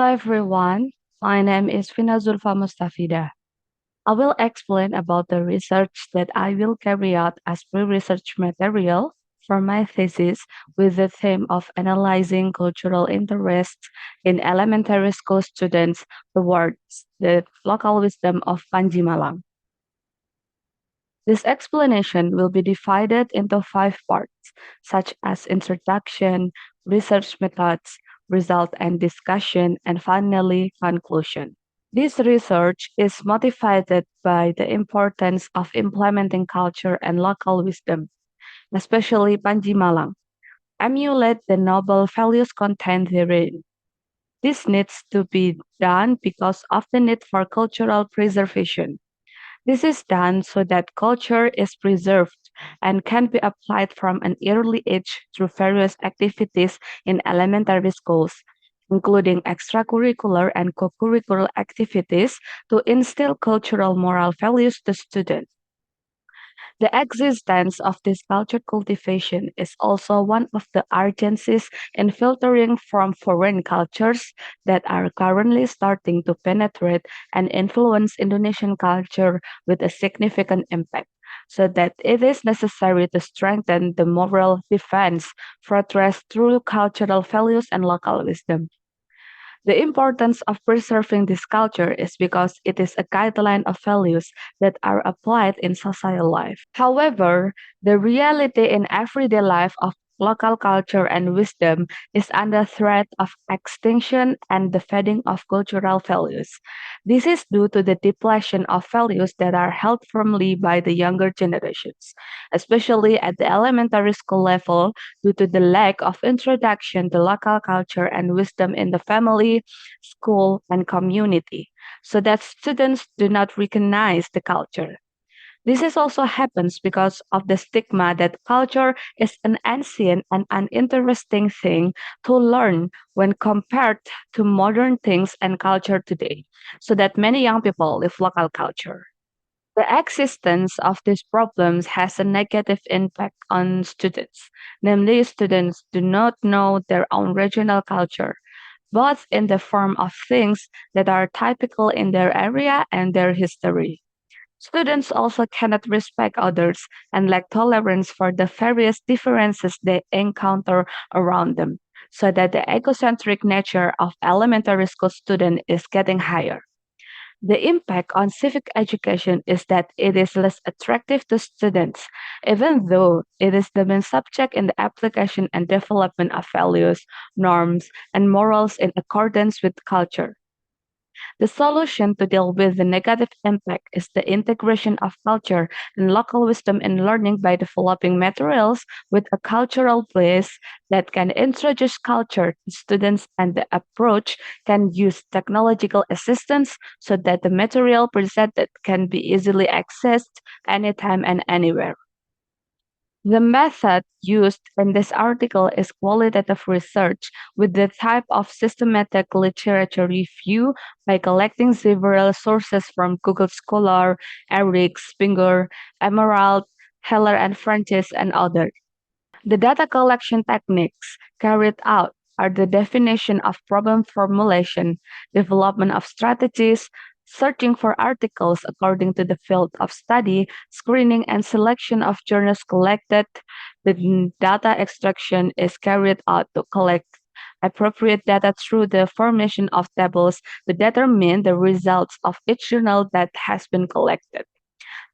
everyone, my name is Fina Zulfa Mustafidah. I will explain about the research that I will carry out as pre-research material for my thesis with the theme of analyzing cultural interests in elementary school students towards the local wisdom of Panji Malang. This explanation will be divided into 5 parts, such as introduction, research methods, result and discussion, and finally, conclusion. This research is motivated by the importance of implementing culture and local wisdom, especially Panji Malang, emulate the noble values contained therein. This needs to be done because of the need for cultural preservation. This is done so that culture is preserved and can be applied from an early age through various activities in elementary schools, including extracurricular and co-curricular activities to instill cultural moral values to students. The existence of this culture cultivation is also one of the urgencies in filtering from foreign cultures that are currently starting to penetrate and influence Indonesian culture with a significant impact, so that it is necessary to strengthen the moral defense fortress through cultural values and local wisdom. The importance of preserving this culture is because it is a guideline of values that are applied in social life. However, the reality in everyday life of local culture and wisdom is under threat of extinction and the fading of cultural values. This is due to the depletion of values that are held firmly by the younger generations, especially at the elementary school level due to the lack of introduction to local culture and wisdom in the family, school, and community, so that students do not recognize the culture. This is also happens because of the stigma that culture is an ancient and uninteresting thing to learn when compared to modern things and culture today, so that many young people live local culture. The existence of these problems has a negative impact on students. Namely, students do not know their own regional culture, both in the form of things that are typical in their area and their history. Students also cannot respect others and lack tolerance for the various differences they encounter around them, so that the egocentric nature of elementary school student is getting higher. The impact on civic education is that it is less attractive to students, even though it is the main subject in the application and development of values, norms, and morals in accordance with culture. The solution to deal with the negative impact is the integration of culture and local wisdom in learning by developing materials with a cultural base that can introduce culture to students, and the approach can use technological assistance so that the material presented can be easily accessed anytime and anywhere. The method used in this article is qualitative research with the type of systematic literature review by collecting several sources from Google Scholar, Eric, Spinger, Emerald, Heller and Francis, and others. The data collection techniques carried out are the definition of problem formulation, development of strategies, searching for articles according to the field of study, screening and selection of journals collected. The data extraction is carried out to collect appropriate data through the formation of tables to determine the results of each journal that has been collected.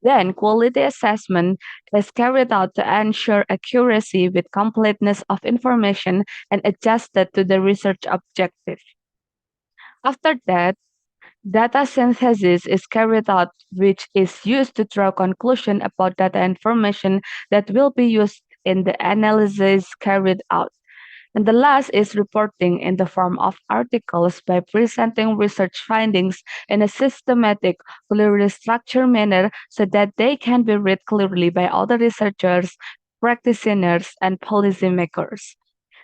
Then, quality assessment is carried out to ensure accuracy with completeness of information and adjusted to the research objective. After that, data synthesis is carried out, which is used to draw conclusion about data information that will be used in the analysis carried out. And the last is reporting in the form of articles by presenting research findings in a systematic, clearly structured manner so that they can be read clearly by other researchers, practitioners, and policymakers.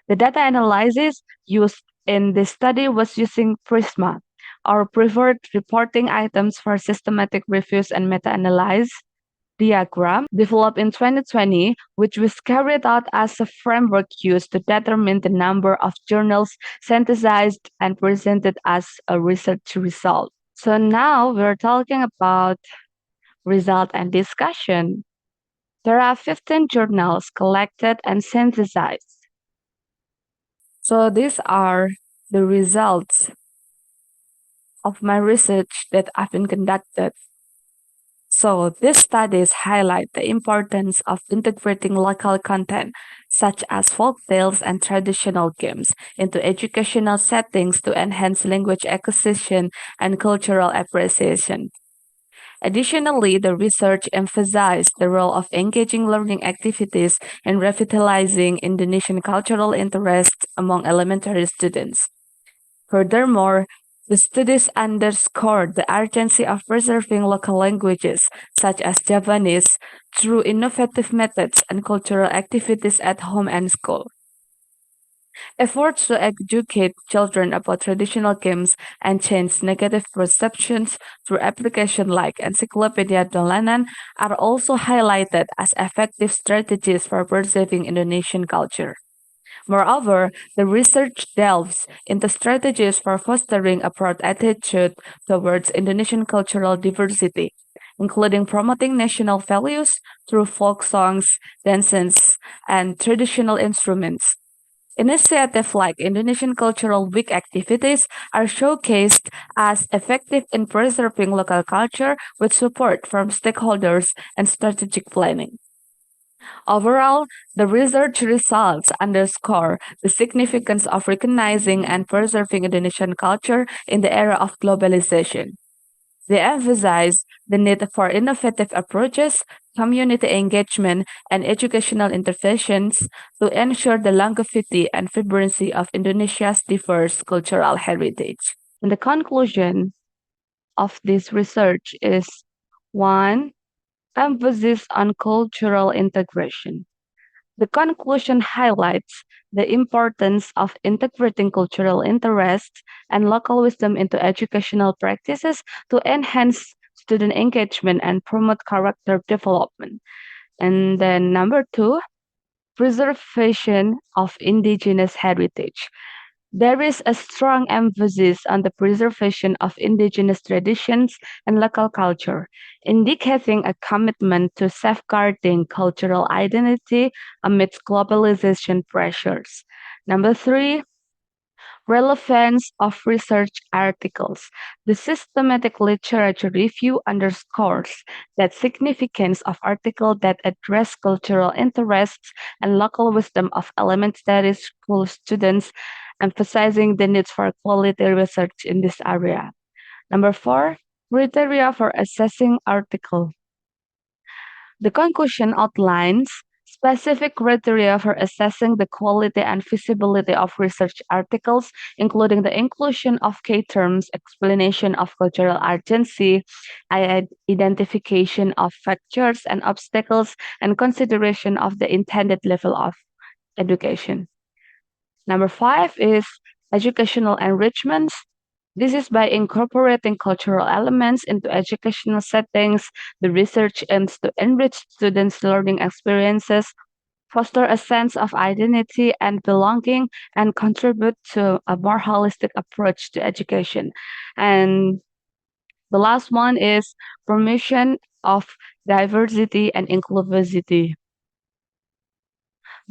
The data analysis used in this study was using Prisma, our preferred reporting items for systematic reviews and meta-analysis. diagram developed in 2020, which was carried out as a framework used to determine the number of journals synthesized and presented as a research result. So now we're talking about result and discussion. There are 15 journals collected and synthesized. So these are the results of my research that I've been conducted. So these studies highlight the importance of integrating local content, such as folk tales and traditional games, into educational settings to enhance language acquisition and cultural appreciation. Additionally, the research emphasized the role of engaging learning activities in revitalizing Indonesian cultural interests among elementary students. Furthermore, the studies underscored the urgency of preserving local languages, such as Javanese, through innovative methods and cultural activities at home and school. Efforts to educate children about traditional games and change negative perceptions through applications like Encyclopedia Dolanan are also highlighted as effective strategies for preserving Indonesian culture. Moreover, the research delves into strategies for fostering a broad attitude towards Indonesian cultural diversity, including promoting national values through folk songs, dances, and traditional instruments. Initiatives like Indonesian Cultural Week activities are showcased as effective in preserving local culture with support from stakeholders and strategic planning. Overall, the research results underscore the significance of recognizing and preserving Indonesian culture in the era of globalization. They emphasize the need for innovative approaches, community engagement, and educational interventions to ensure the longevity and vibrancy of Indonesia's diverse cultural heritage. And the conclusion of this research is one, emphasis on cultural integration. The conclusion highlights the importance of integrating cultural interests and local wisdom into educational practices to enhance student engagement and promote character development. And then number two, preservation of indigenous heritage. There is a strong emphasis on the preservation of indigenous traditions and local culture, indicating a commitment to safeguarding cultural identity amidst globalization pressures. Number three, relevance of research articles. The systematic literature review underscores that significance of articles that address cultural interests and local wisdom of elementary school students, emphasizing the need for quality research in this area. Number four, criteria for assessing article. The conclusion outlines specific criteria for assessing the quality and feasibility of research articles, including the inclusion of key terms, explanation of cultural urgency, identification of factors and obstacles, and consideration of the intended level of education. Number five is educational enrichment. This is by incorporating cultural elements into educational settings. The research aims to enrich students' learning experiences, foster a sense of identity and belonging, and contribute to a more holistic approach to education. And the last one is promotion of diversity and inclusivity.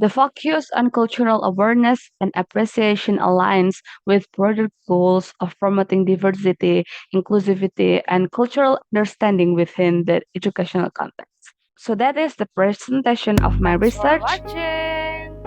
The focus on cultural awareness and appreciation aligns with broader goals of promoting diversity, inclusivity, and cultural understanding within the educational context. So that is the presentation of my Thanks for research. watching.